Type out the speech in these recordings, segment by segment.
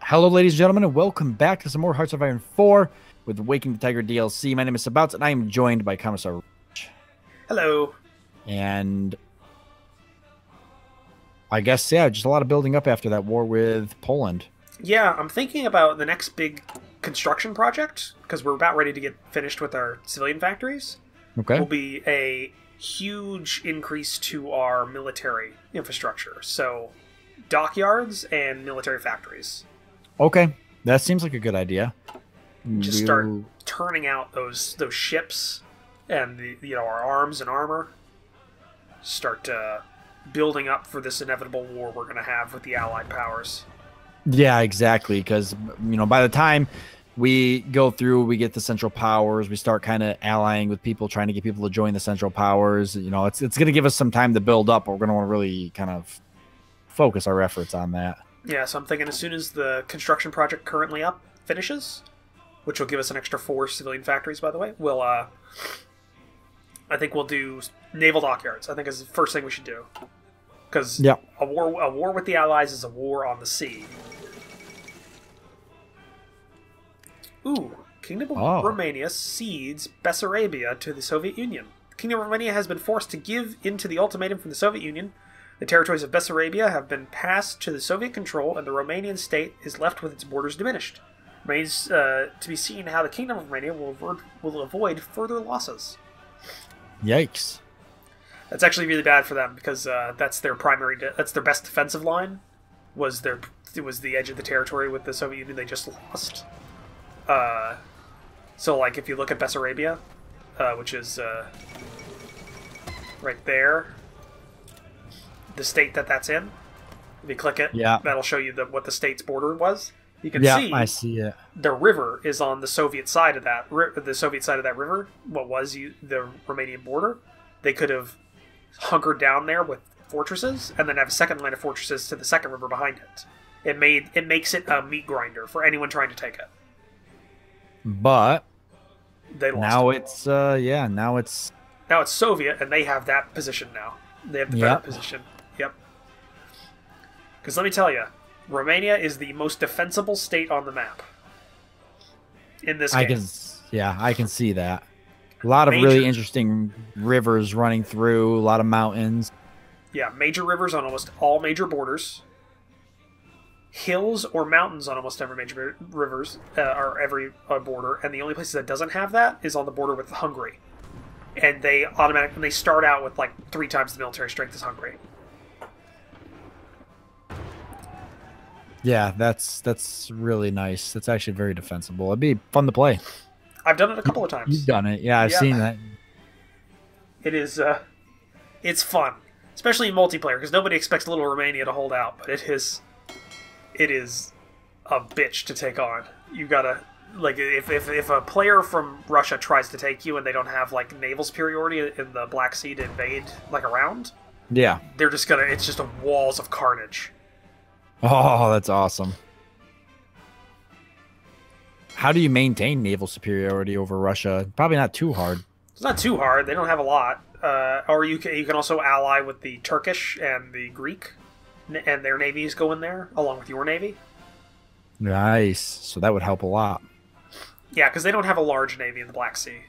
Hello, ladies and gentlemen, and welcome back to some more Hearts of Iron 4 with Waking the Tiger DLC. My name is Sabouts, and I am joined by Commissar. Hello. And I guess, yeah, just a lot of building up after that war with Poland. Yeah, I'm thinking about the next big construction project, because we're about ready to get finished with our civilian factories. Okay. Will be a huge increase to our military infrastructure. So, dockyards and military factories. Okay, that seems like a good idea. Just start turning out those ships and our arms and armor. Start building up for this inevitable war we're going to have with the Allied powers. Yeah, exactly, because by the time we go through, we get the Central Powers, we start kind of allying with people, trying to get people to join the Central Powers. It's going to give us some time to build up, but we're going to want to really kind of focus our efforts on that. Yeah, so I'm thinking as soon as the construction project currently up finishes, which will give us an extra 4 civilian factories, by the way, I think we'll do naval dockyards. I think is the first thing we should do. Because a war with the Allies is a war on the sea. Ooh, Kingdom of Romania cedes Bessarabia to the Soviet Union. The Kingdom of Romania has been forced to give in to the ultimatum from the Soviet Union. The territories of Bessarabia have been passed to the Soviet control, and the Romanian state is left with its borders diminished. It remains to be seen how the Kingdom of Romania will avoid further losses. Yikes. That's actually really bad for them, because that's their that's their best defensive line. It was the edge of the territory with the Soviet Union they just lost. So, like, if you look at Bessarabia, which is right there, the state that's in. If you click it, that'll show you what the state's border was. You can see. I see it. The river is on the Soviet side of that. The Soviet side of that river. What was the Romanian border? They could have hunkered down there with fortresses, and then have a second line of fortresses to the second river behind it. It makes it a meat grinder for anyone trying to take it. But they lost now it. Now it's Soviet, and they have that position now. They have the better position. Yep. Because let me tell you, Romania is the most defensible state on the map in this game. I can see that. A lot of really interesting rivers running through, a lot of mountains. Yeah, major rivers on almost all major borders. Hills or mountains on almost every major rivers or every border, and the only place that doesn't have that is on the border with Hungary. And they start out with like 3 times the military strength as Hungary. Yeah, that's really nice. That's actually very defensible. It'd be fun to play. I've done it a couple of times. You've done it. Yeah, I've seen that. It is it's fun, especially in multiplayer, because nobody expects little Romania to hold out, but it is a bitch to take on. You gotta, like, if a player from Russia tries to take you and they don't have like naval superiority in the Black Sea to invade like around, they're just gonna, it's just walls of carnage. Oh, that's awesome. How do you maintain naval superiority over Russia? Probably not too hard. It's not too hard. They don't have a lot. Or you can also ally with the Turkish and the Greek, and their navies go in there along with your navy. Nice. So that would help a lot. Yeah, because they don't have a large navy in the Black Sea.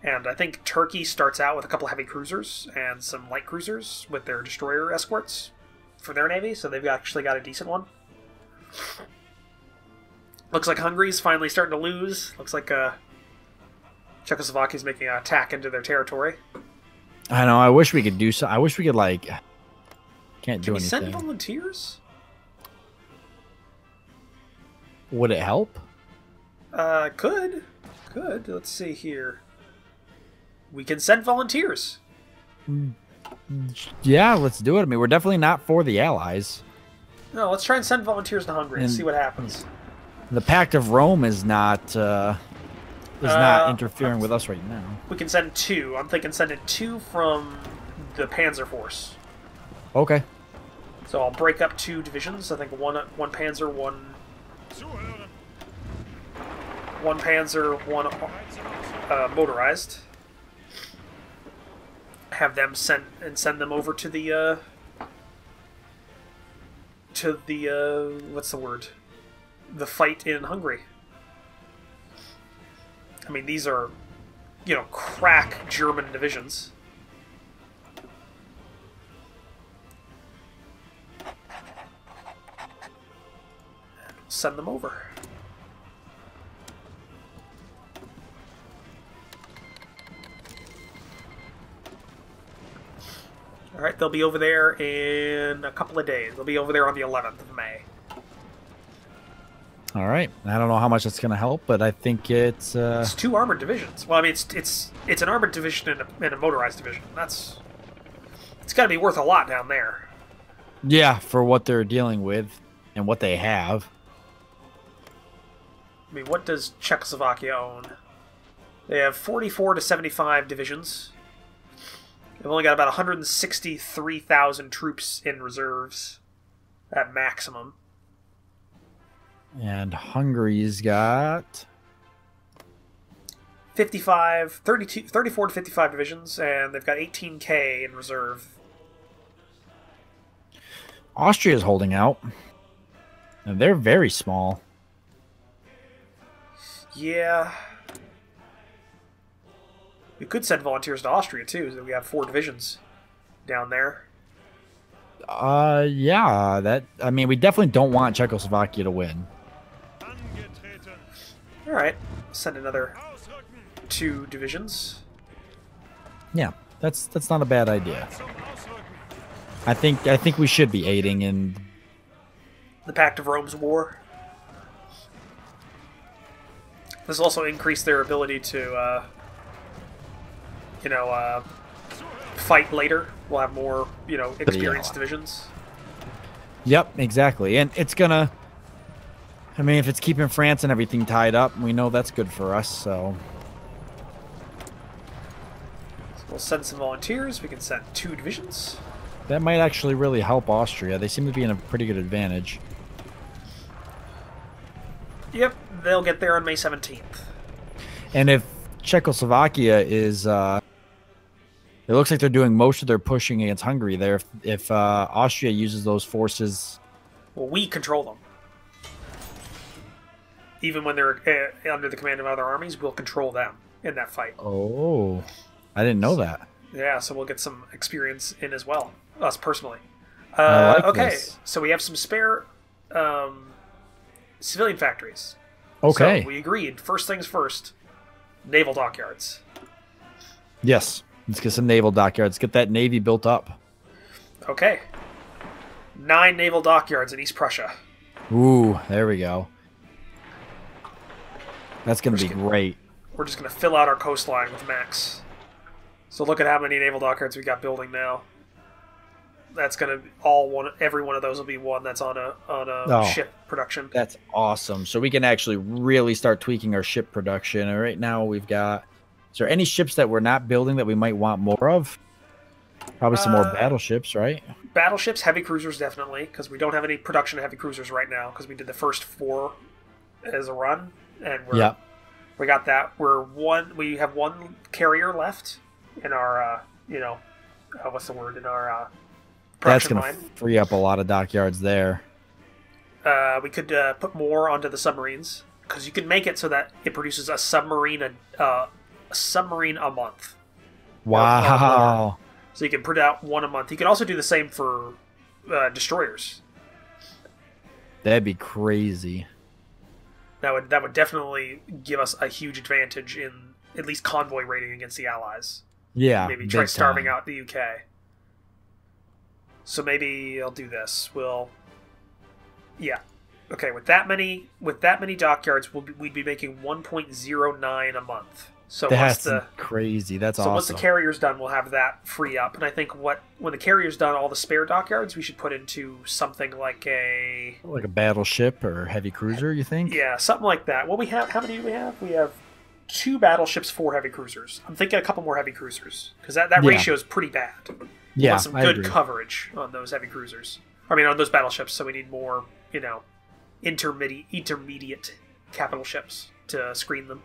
And I think Turkey starts out with a couple heavy cruisers and some light cruisers with their destroyer escorts for their navy, so they've actually got a decent one. Looks like Hungary's finally starting to lose. Looks like Czechoslovakia's making an attack into their territory. I know. I wish we could do so. I wish we could, like... Can't do anything. Can we send volunteers? Would it help? Could. Let's see here. We can send volunteers. Yeah, let's do it. I mean, we're definitely not for the Allies. No, let's try and send volunteers to Hungary and see what happens. The Pact of Rome is not interfering with us right now. We can send 2. I'm thinking sending 2 from the Panzer Force. Okay. So I'll break up 2 divisions. I think one Panzer, one Panzer, one motorized. Have them send them over to the what's the word? the fight in Hungary. I mean, these are, you know, crack German divisions. Send them over. Alright, they'll be over there in a couple of days. They'll be over there on the 11th of May. Alright. I don't know how much that's going to help, but I think it's... It's 2 armored divisions. Well, I mean, it's an armored division and a motorized division. It's got to be worth a lot down there. Yeah, for what they're dealing with and what they have. I mean, what does Czechoslovakia own? They have 44 to 75 divisions. They've only got about 163,000 troops in reserves at maximum. And Hungary's got 34 to 55 divisions, and they've got 18K in reserve. Austria's holding out. And they're very small. Yeah. We could send volunteers to Austria, too, so we have 4 divisions down there. Yeah. I mean, we definitely don't want Czechoslovakia to win. Alright. Send another 2 divisions. Yeah, that's not a bad idea. I think we should be aiding in the Pact of Rome's war. This will also increase their ability to, fight later. We'll have more, experienced divisions. Yep, exactly. And it's gonna... I mean, if it's keeping France and everything tied up, we know that's good for us, so... We'll send some volunteers. We can send 2 divisions. That might actually really help Austria. They seem to be in a pretty good advantage. Yep, they'll get there on May 17th. And if Czechoslovakia is... it looks like they're doing most of their pushing against Hungary there. If Austria uses those forces... Well, we control them. Even when they're under the command of other armies, we'll control them in that fight. Oh, I didn't know that. Yeah, so we'll get some experience in as well, us personally. Okay, so we have some spare civilian factories. Okay. So we agreed, first things first, naval dockyards. Yes, let's get some naval dockyards. Get that navy built up. Okay. 9 naval dockyards in East Prussia. Ooh, there we go. That's going to be great. We're just going to fill out our coastline with mechs. So look at how many naval dockyards we got building now. That's going to every one of those will be one that's on a ship production. That's awesome. So we can actually really start tweaking our ship production. And right now we've got... Is there any ships that we're not building that we might want more of? Probably some more battleships, right? Battleships, heavy cruisers, definitely, because we don't have any production of heavy cruisers right now because we did the first 4 as a run. And we got that. We have 1 carrier left in our, what's the word, in our production line. That's going to free up a lot of dockyards there. We could put more onto the submarines, because you can make it so that it produces a submarine a month. Wow. So you can put out 1 a month. You can also do the same for destroyers. That'd be crazy. That would definitely give us a huge advantage in at least convoy raiding against the Allies. Yeah. Maybe try starving out the UK. So maybe I'll do this. Okay, with that many dockyards, we'd be making 1.09 a month. So that's crazy. That's awesome. So once the carrier's done, we'll have that free up. And I think when the carrier's done, all the spare dockyards, we should put into something like a battleship or heavy cruiser. You think? Yeah, something like that. Well, how many do we have? We have 2 battleships, 4 heavy cruisers. I'm thinking a couple more heavy cruisers because that ratio is pretty bad. We want some good coverage on those heavy cruisers. I mean, on those battleships. So we need more, intermediate capital ships to screen them.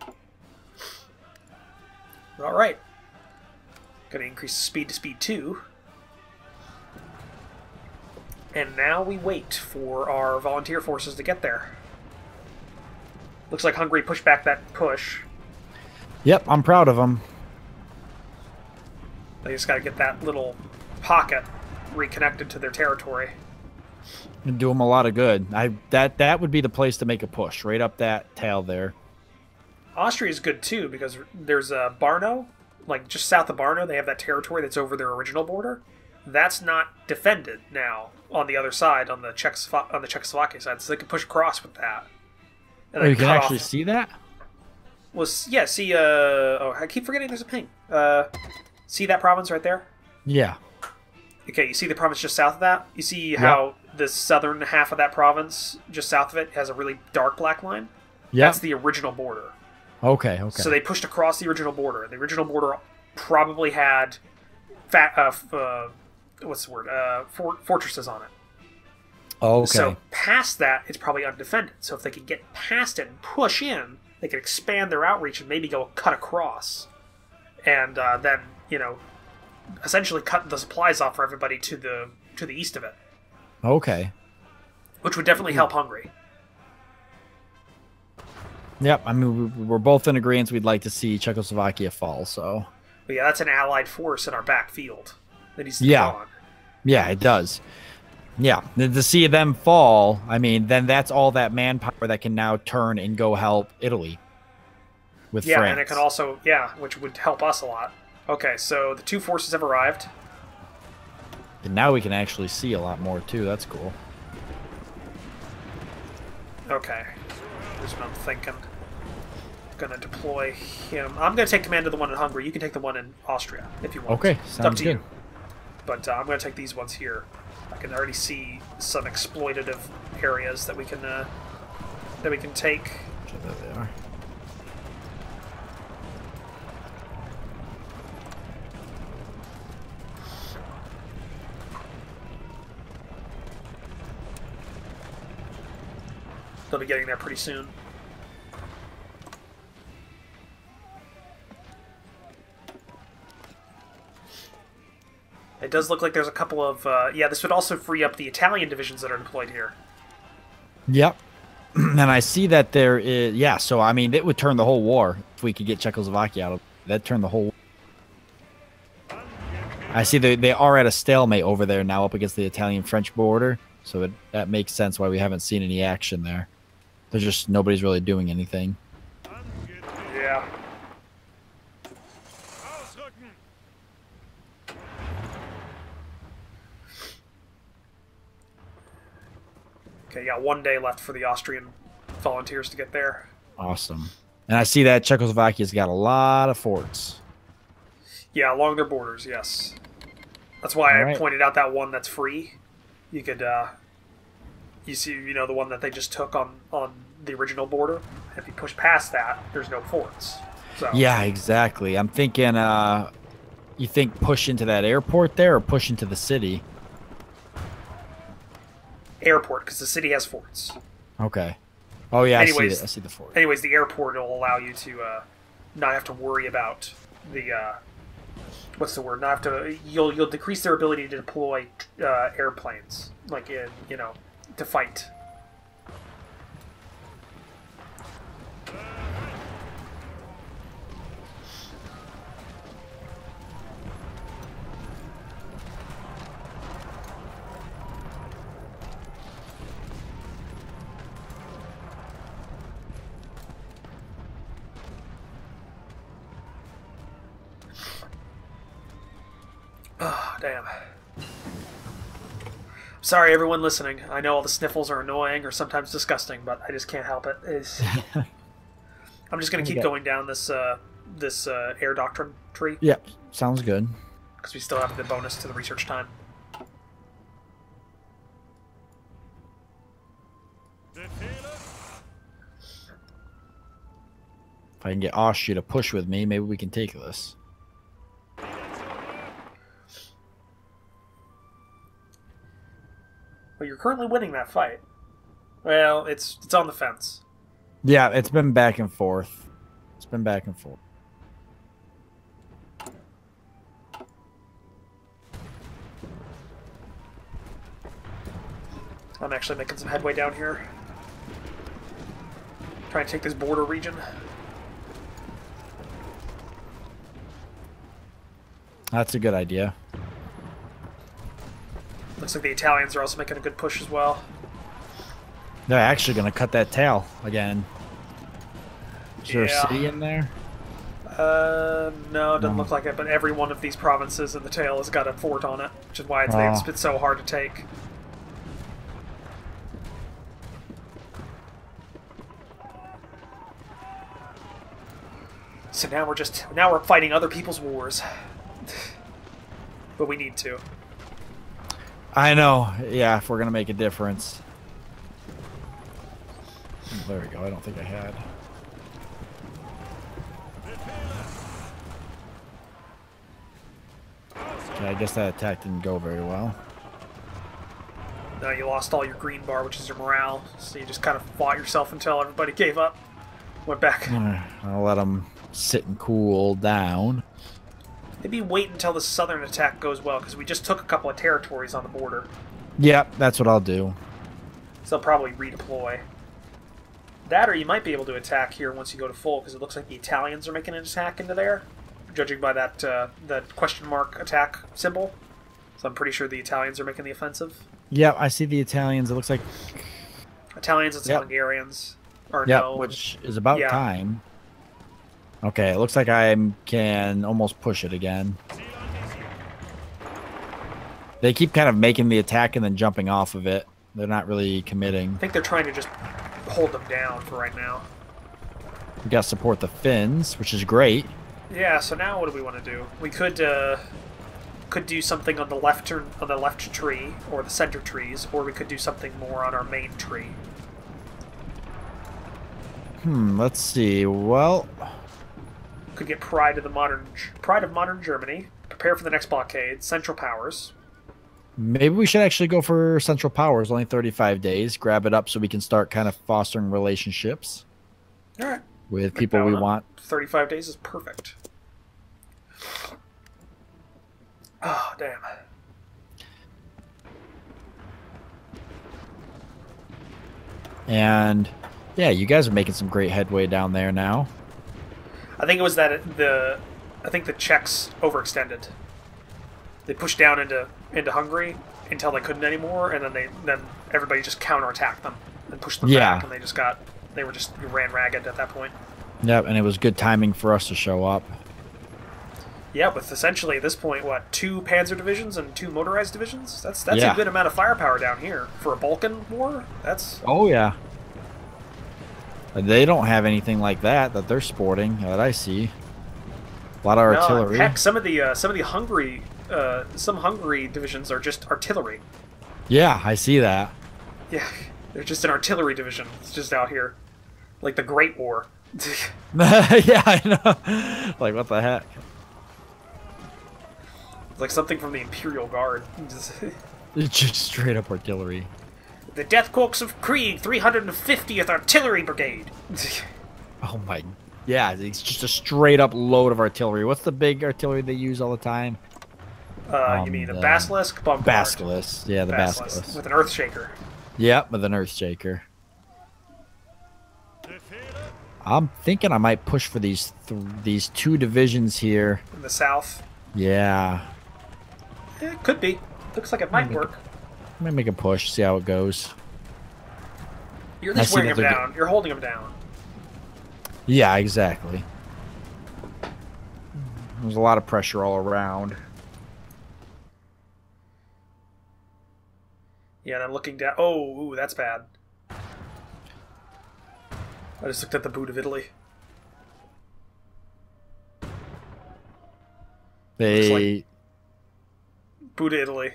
All right. Going to increase speed to speed 2. And now we wait for our volunteer forces to get there. Looks like Hungary pushed back that push. Yep, I'm proud of them. They just got to get that little pocket reconnected to their territory. And do them a lot of good. That would be the place to make a push, right up that tail there. Austria is good too because there's Barno, like just south of Barno. They have that territory that's over their original border. That's not defended now on the other side, on the Czechoslovakia side, so they can push across with that. And you can actually see that? Well, yeah. See, I keep forgetting there's a ping. See that province right there? Yeah. Okay, you see the province just south of that? You see how the southern half of that province, just south of it, has a really dark black line? Yeah. That's the original border. Okay. So they pushed across the original border. The original border probably had fortresses on it. Okay. So past that, it's probably undefended. So if they could get past it and push in, they could expand their outreach and maybe go cut across. And then, essentially cut the supplies off for everybody to the east of it. Okay. Which would definitely help Hungary. Yep, I mean, we're both in agreement we'd like to see Czechoslovakia fall, so... But yeah, that's an allied force in our backfield that needs to be gone. Yeah, it does. Yeah, to see them fall, I mean, then that's all that manpower that can now turn and go help Italy with France. Yeah, and it can also, which would help us a lot. Okay, so the two forces have arrived. And now we can actually see a lot more, too. That's cool. Okay. Here's what I'm thinking. Gonna deploy him. I'm gonna take command of the one in Hungary. You can take the one in Austria, if you want. Okay, sounds it's up to good. you. But I'm gonna take these ones here. I can already see some exploitative areas that we can take. There they are. They'll be getting there pretty soon. It does look like there's a couple of... this would also free up the Italian divisions that are deployed here. Yep. And I see that there is... Yeah, so, I mean, it would turn the whole war if we could get Czechoslovakia out of... That'd turn the whole... I see they are at a stalemate over there now up against the Italian-French border. So that makes sense why we haven't seen any action there. There's just... Nobody's really doing anything. Yeah. Okay, yeah, 1 day left for the Austrian volunteers to get there. Awesome. And I see that Czechoslovakia's got a lot of forts. Yeah, along their borders, yes. That's why I pointed out that one that's free. You could, you see, the one that they just took on the original border. If you push past that, there's no forts. So. Yeah, exactly. I'm thinking, you think push into that airport there or push into the city? Airport, because the city has forts. Okay. Oh yeah, anyways, I see the fort. Anyways, the airport will allow you to not have to worry about the what's the word? Not have to. You'll decrease their ability to deploy airplanes, like to fight. Oh, damn. Sorry, everyone listening. I know all the sniffles are annoying or sometimes disgusting, but I just can't help it. I'm just going to keep going down this air doctrine tree. Yep, sounds good. Because we still have the bonus to the research time. If I can get Austria to push with me, maybe we can take this. Well, you're currently winning that fight. Well, it's on the fence. Yeah, it's been back and forth. It's been back and forth. I'm actually making some headway down here. Trying to take this border region. That's a good idea. Looks like the Italians are also making a good push as well. They're actually going to cut that tail again. Is there a city in there? No, it doesn't look like it, but every one of these provinces in the tail has got a fort on it, which is why it's been so hard to take. So now we're fighting other people's wars. But we need to. I know. Yeah, if we're going to make a difference. There we go. I don't think I had. Okay, I guess that attack didn't go very well. No, you lost all your green bar, which is your morale. So you just kind of fought yourself until everybody gave up. Went back. I'll let them sit and cool down. Maybe wait until the southern attack goes well, because we just took a couple of territories on the border. Yep, that's what I'll do. So they'll probably redeploy. That, or you might be able to attack here once you go to full, because it looks like the Italians are making an attack into there, judging by that that question mark attack symbol. So I'm pretty sure the Italians are making the offensive. Yep, I see the Italians. It looks like Italians and some Hungarians. Or no, which is about time. Okay, it looks like I can almost push it again. They keep kind of making the attack and then jumping off of it. They're not really committing. I think they're trying to just hold them down for right now. We got to support the Finns, which is great. Yeah, so now what do we want to do? We could do something on the left tree or the center trees, or we could do something more on our main tree. Let's see. Well, could get pride of modern Germany. Prepare for the next blockade. Central Powers. Maybe we should actually go for Central Powers. Only 35 days. Grab it up so we can start kind of fostering relationships. All right. With people we want. 35 days is perfect. Oh, damn. And yeah, you guys are making some great headway down there now. I think it was that I think the Czechs overextended. They pushed down into Hungary until they couldn't anymore, and then everybody just counterattacked them and pushed them back, and they ran ragged at that point. Yep, and it was good timing for us to show up. Yeah, with essentially at this point, what, 2 panzer divisions and 2 motorized divisions? That's a good amount of firepower down here for a Balkan war. That's yeah. They don't have anything like that they're sporting that I see. A lot of artillery. Heck, some of the Hungary divisions are just artillery. Yeah, I see that. Yeah, they're just an artillery division. It's just out here, like the Great War. Yeah, I know. Like, what the heck? Like something from the Imperial Guard. It's just straight up artillery. The Death Corps of Krieg, 350th Artillery Brigade. Oh my... Yeah, it's just a straight up load of artillery. What's the big artillery they use all the time? You mean a Basilisk? Bombard. Basilisk. Yeah, the Basilisk. With an Earthshaker. Yep, with an Earthshaker. I'm thinking I might push for these 2 divisions here. In the south? Yeah. It could be. Looks like it might work. I'm going to make a push, see how it goes. You're at least wearing them down. You're holding them down. Yeah, exactly. There's a lot of pressure all around. Yeah, and I'm looking down. Oh, ooh, that's bad. I just looked at the boot of Italy. They... Boot of Italy.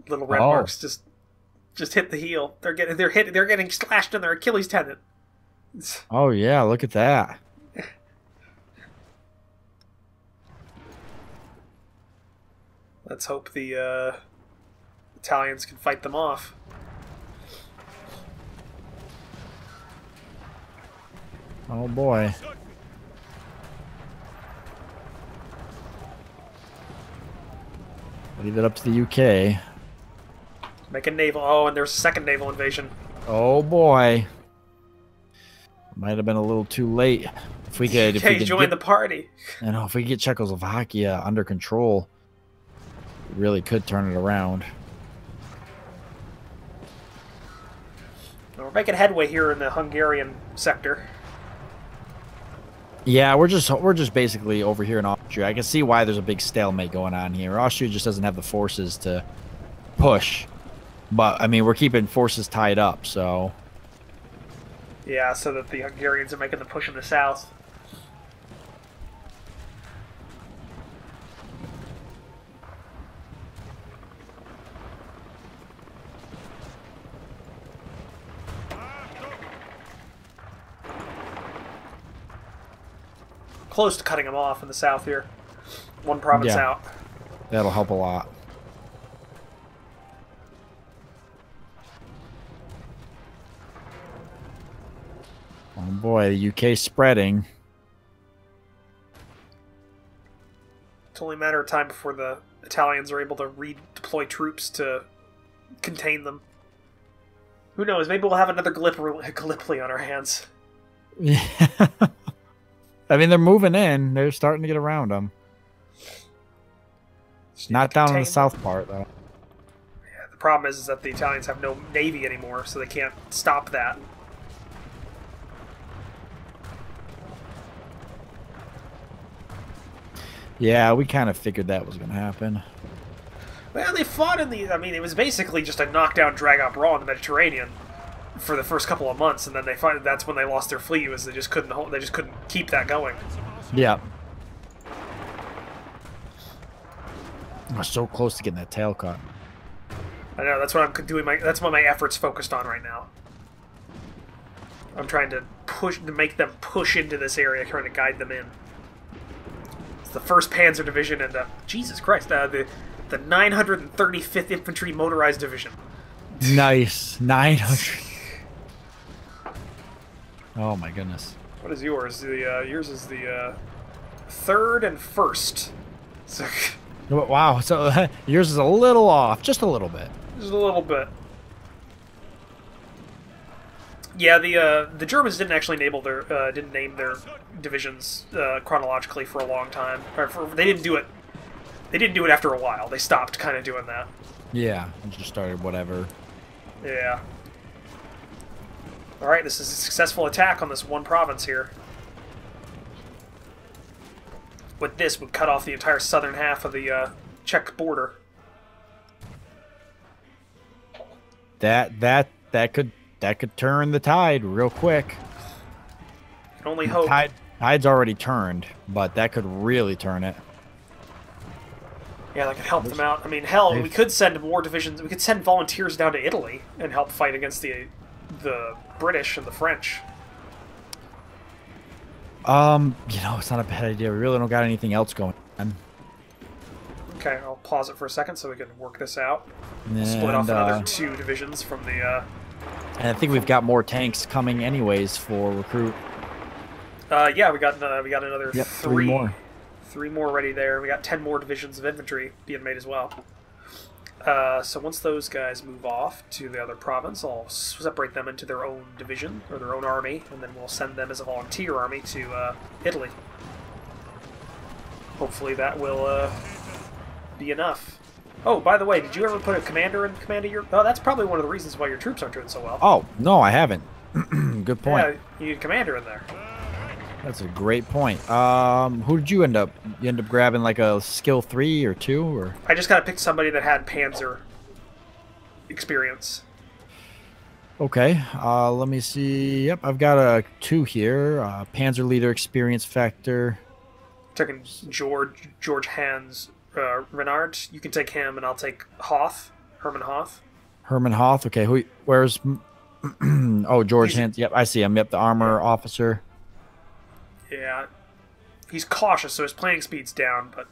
Little red marks just hit the heel. They're getting slashed in their Achilles tendon. Oh yeah, look at that. Let's hope the Italians can fight them off. Oh boy. Leave it up to the UK. Make a naval... Oh, and there's a second naval invasion. Oh boy. Might have been a little too late. If we could, join the party. You know, if we get Czechoslovakia under control, we really could turn it around. We're making headway here in the Hungarian sector. Yeah, we're just basically over here in Austria. I can see why there's a big stalemate going on here. Austria just doesn't have the forces to push. But I mean, we're keeping forces tied up, so yeah, so that the Hungarians are making the push in the south. Close to cutting them off in the south here. One province out. That'll help a lot. Oh boy, the UK's spreading. It's only a matter of time before the Italians are able to redeploy troops to contain them. Who knows? Maybe we'll have another Gallipoli on our hands. Yeah. I mean, they're moving in. They're starting to get around them. Not down in the south part, though. Yeah, the problem is that the Italians have no navy anymore, so they can't stop that. Yeah, we kind of figured that was going to happen. Well, they fought in the... I mean, it was basically just a knockdown, drag-out brawl in the Mediterranean for the first couple of months, and then that's when they lost their fleet. Was they just couldn't keep that going. Yeah. We're so close to getting that tail cut. I know, that's what I'm doing. That's what my efforts focused on right now. I'm trying to make them push into this area, trying to guide them in. It's the 1st Panzer Division and Jesus Christ, the 935th Infantry Motorized Division. Nice, 900. Oh my goodness. What is yours? Yours is the 3rd and 1st. So. Wow, so yours is a little off, just a little bit. Just a little bit. Yeah, the Germans didn't actually didn't name their divisions chronologically for a long time. They didn't do it. They didn't do it after a while. They stopped kind of doing that. Yeah, and just started whatever. Yeah. All right, this is a successful attack on this one province here. With this, would cut off the entire southern half of the Czech border. That could turn the tide real quick. Can only hope. Tide's already turned, but that could really turn it. Yeah, that could help them out. I mean, hell, we could send more divisions. We could send volunteers down to Italy and help fight against the British and the French. It's not a bad idea. We really don't got anything else going on. Okay, I'll pause it for a second so we can work this out. And, split off another 2 divisions from the... And I think we've got more tanks coming anyways for recruit. Yeah, we got another 3 more. 3 more ready there. We got 10 more divisions of infantry being made as well. So once those guys move off to the other province, I'll separate them into their own division, or their own army, and then we'll send them as a volunteer army to Italy. Hopefully that will be enough. Oh, by the way, did you ever put a commander in command of your... Oh, that's probably one of the reasons why your troops aren't doing so well. Oh, no, I haven't. Good point. Yeah, you need a commander in there. That's a great point. Who did you end up? You end up grabbing like a skill 3 or 2, or? I just gotta pick somebody that had Panzer experience. Okay. Let me see. Yep, I've got a 2 here. Panzer leader experience factor. Taking George Hans Renard. You can take him, and I'll take Hoth. Herman Hoth. Herman Hoth. Okay. Where's? Oh, George Hans. Yep, I see him. Yep, the armor officer. Yeah, he's cautious, so his planning speed's down, but,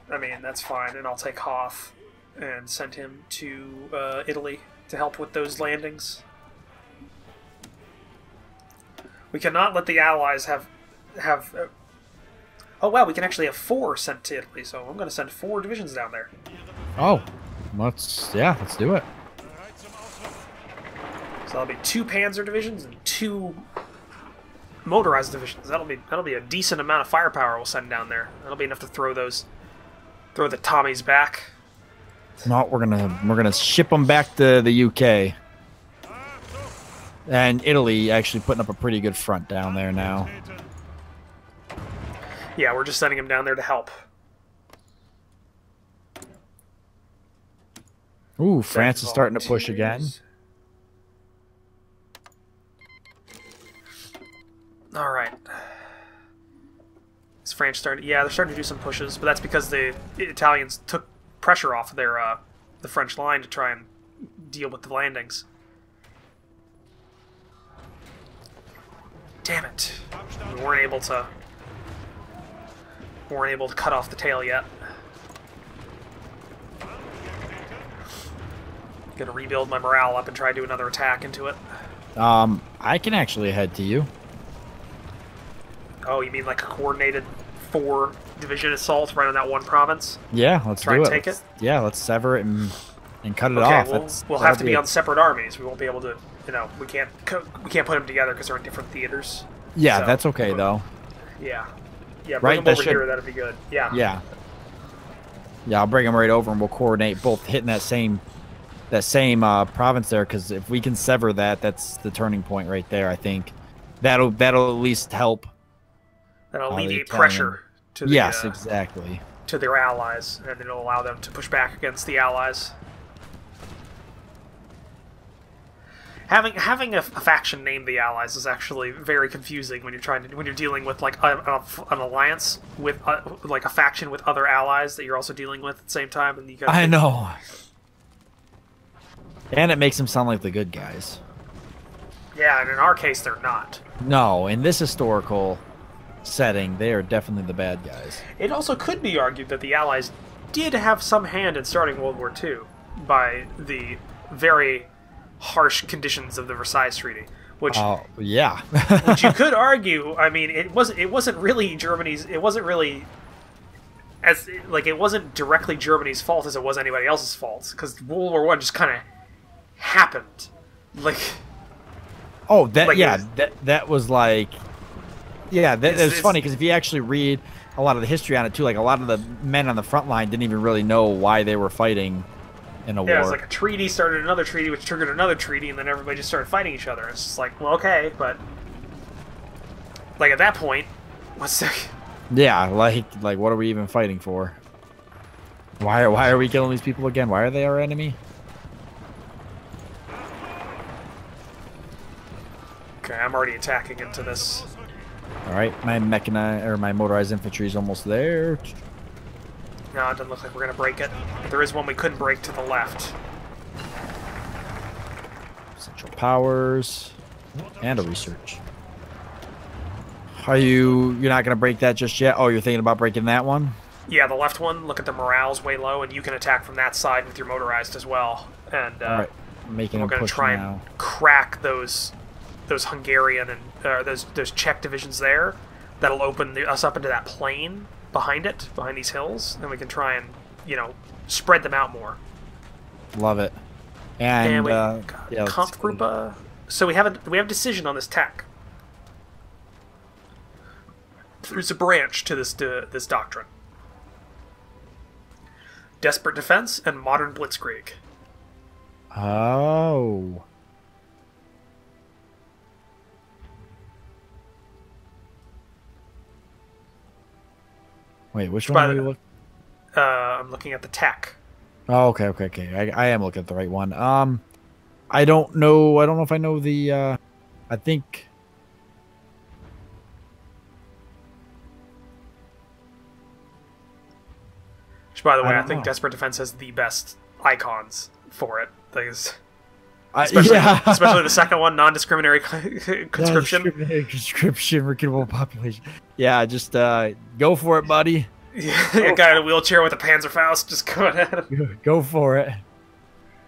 I mean, that's fine, and I'll take Hoth and send him to Italy to help with those landings. We cannot let the Allies have oh, wow, we can actually have 4 sent to Italy, so I'm going to send 4 divisions down there. Oh, let's do it. So that'll be 2 Panzer divisions and 2 motorized divisions. That'll be a decent amount of firepower we'll send down there. That'll be enough to throw the Tommies back. No, we're gonna ship them back to the UK. And Italy actually putting up a pretty good front down there now. Yeah, we're just sending them down there to help. Ooh, France is starting to push again. All right. Is France starting? Yeah, they're starting to do some pushes, but that's because the Italians took pressure off of their the French line to try and deal with the landings. Damn it! We weren't able to cut off the tail yet. Gonna rebuild my morale up and try to do another attack into it. I can actually head to you. Oh, you mean like a coordinated 4-division assault right on that one province? Yeah, let's try do and it. take it. Yeah, let's sever it and cut it okay, off. We'll have to be on separate armies. We won't be able to. You know, we can't put them together because they're in different theaters. Yeah, so, that's okay though. Yeah, bring them over here. That'd be good. Yeah. Yeah. Yeah, I'll bring them right over and we'll coordinate both hitting that same province there, because if we can sever that, that's the turning point right there. I think that'll at least help. That'll alleviate pressure to the, yes, exactly, to their allies, and it'll allow them to push back against the allies. Having a faction named the Allies is actually very confusing when you're dealing with like an alliance with like a faction with other allies that you're also dealing with at the same time, and you got. I know. And it makes them sound like the good guys. Yeah, and in our case, they're not. No, in this historical setting, they are definitely the bad guys. It also could be argued that the Allies did have some hand in starting World War II by the very harsh conditions of the Versailles Treaty, which yeah, which you could argue. I mean, it wasn't really Germany's. It wasn't really it wasn't directly Germany's fault as it was anybody else's fault, because World War I just kind of happened. Like, oh, that was like, yeah, it's funny because if you actually read a lot of the history on it too, like a lot of the men on the front line didn't even really know why they were fighting in a war. Yeah, it was like a treaty started another treaty, which triggered another treaty, and then everybody just started fighting each other. It's just like, well, okay, but like at that point, what's the... Yeah, like what are we even fighting for? Why are we killing these people again? Why are they our enemy? Okay, I'm already attacking into this. All right, my my motorized infantry is almost there. No, it doesn't look like we're gonna break it. But there is one we couldn't break to the left. Central powers and a research. You're not gonna break that just yet? Oh, you're thinking about breaking that one? Yeah, the left one. Look at the morale's way low, and you can attack from that side with your motorized as well. And all right, making we're gonna try now. And crack those Hungarian and those Czech divisions there. That'll open us up into that plain behind these hills, and we can try and spread them out more. Love it. And we Kampfgruppe. So we have decision on this tech. There's a branch to this doctrine: desperate defense and modern blitzkrieg. Oh. Wait, which one are you looking? I'm looking at the tech. Oh, okay. I am looking at the right one. I don't know if I know the. I think. Which, by the way, I think Desperate Defense has the best icons for it. Especially the second one, non-discriminatory conscription. Non-discriminatory conscription, recruitable population. Yeah, just go for it, buddy. Yeah, a guy in a wheelchair with a Panzerfaust just going at him. Go for it.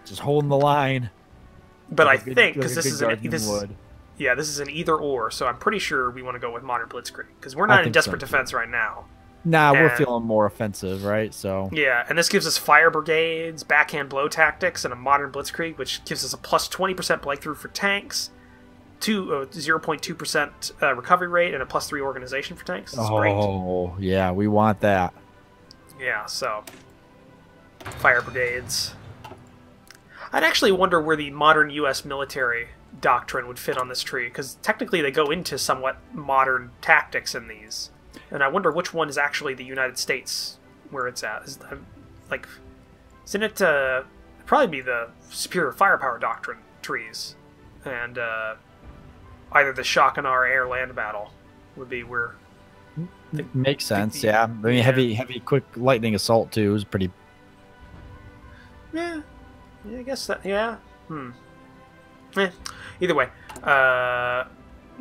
Just holding the line. But I think, because this is an either-or, so I'm pretty sure we want to go with Modern Blitzkrieg, because we're not in Desperate Defense right now. Nah, we're feeling more offensive, right? So yeah, and this gives us fire brigades, backhand blow tactics, and a modern blitzkrieg, which gives us a plus 20% breakthrough for tanks, 0.2% recovery rate and a +3 organization for tanks. That's great. Yeah, we want that. Yeah, so fire brigades. I'd actually wonder where the modern U.S. military doctrine would fit on this tree, because technically they go into somewhat modern tactics in these, and I wonder which one is actually the United States where it's at. Isn't it probably be the superior firepower doctrine trees, and either the Shakanar air-land battle would be where. Makes sense. Yeah, I mean, heavy, quick lightning assault too is pretty. Yeah, I guess that. Yeah. Either way,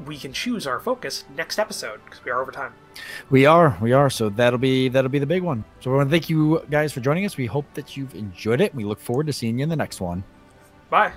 we can choose our focus next episode because we are over time. We are. So that'll be the big one. So I want to thank you guys for joining us. We hope that you've enjoyed it. We look forward to seeing you in the next one. Bye.